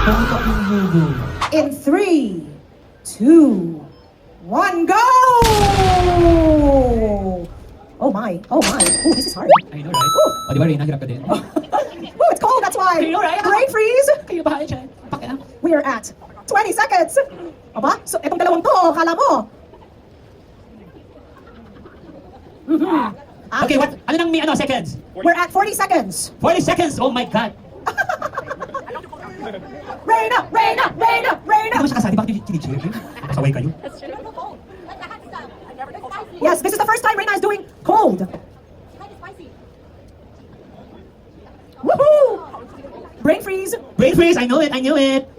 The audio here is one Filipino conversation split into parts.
Pumutok yung lubo. In 3, 2, 1, go! Oh my. Oh, this is hard. I know, right? O, di ba, Reyna, hirap ka din. Oh, it's cold, that's why. I know, right? Brain freeze. Kayo bahala dyan. Pakialam. We are at 20 seconds. Aba, so itong dalawang to, kala mo. Okay, what? Ano nang may seconds? We're at 40 seconds. 40 seconds! Oh my God! Reyna! Hindi ko siya kasali. Bakit yung kinichir? Pasaway kayo? Yes, this is the first time Reyna is doing cold. Woohoo! Brain freeze. Brain freeze! I knew it!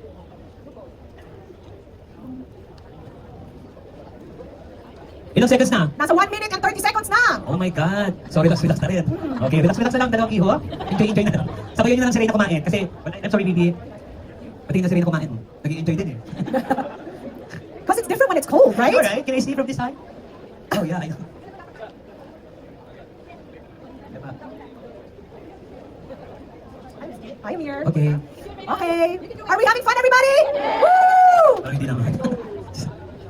Ilang seconds na? Nasa 1 minute and 30 seconds na. Oh my God! So, relax na rin. Okay, relax na lang. Dalawang iho. Enjoy na lang. Sabayan nyo na lang si Reyna kumain. Kasi, I'm sorry, Bibi. Pati na si Reyna kumain. Nag-i-enjoy din eh. Because it's different when it's cold, right? Alright, can I see from this side? Oh yeah, I know. Diba? I'm here. Okay. Okay. Are we having fun, everybody? Woo! Parang hindi naman.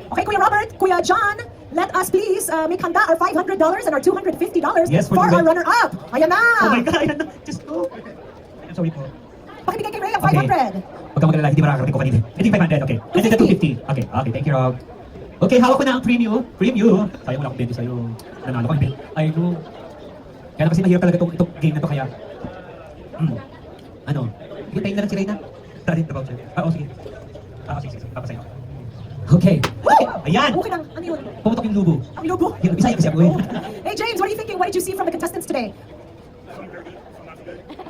Okay, Kuya Robert, Kuya John, let us please make handa our $500 and our $250 Yes, for our runner-up. Ayan na! Oh my God, ayan na. Just go. I'm sorry po. Pakibigay kay Ray ang Okay. 500. Huwag kang magalala, hindi makakarating ko kanina. I think 500, okay. And then the 250. Okay, thank you, Rob. Okay, hawak ko na ang premium. Sayang wala akong bento sa'yo. Nanalo ko hindi. I know. Kaya na kasi mahirap talaga itong game na to, kaya... Ano? Hintayin na lang si Reyna. Tara din, about siya. Sige. Sige. Papasaya ako. Okay. Woo! Ayan! Okay lang. Ano yun? Pumutok yung lubo. Ang lubo. Yan, Bisaya kasi ako eh. Hey, James, what are you thinking? What did you see from the contestants today?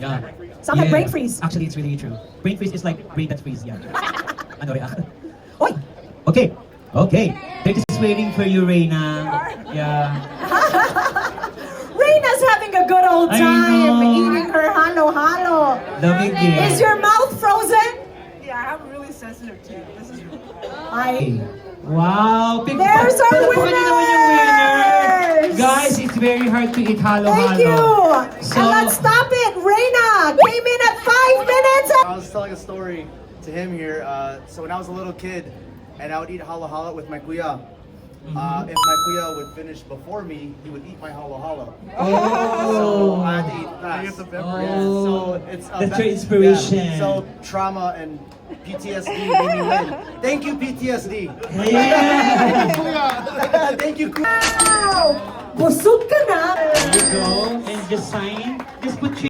Yeah. Sound like brain freeze. Actually, it's really true. Brain freeze is like brain that freeze, yeah. Ano rin? Oy! Okay. This is waiting for you, Reyna. Yeah. Reyna's having a good old I time know. eating her halo-halo. Lamig eh. Is your mouth frozen? Yeah, I have really sensitive teeth. This is I... Wow! There's our Pagpupukan niyo naman yung winners! Guys, it's very hard to eat halo-halo. Thank you! So, And let's stop it! Reyna came in at 5 minutes! I was telling a story to him here. So when I was a little kid, and I would eat halo halo with my kuya. If my kuya would finish before me, he would eat my halo halo. So I had to eat fast. So it's That's your inspiration. Yeah. So trauma and PTSD made me win. Thank you, PTSD. yeah! Thank you, kuya. Wow! Busog ka na! There you go. And just sign. Just put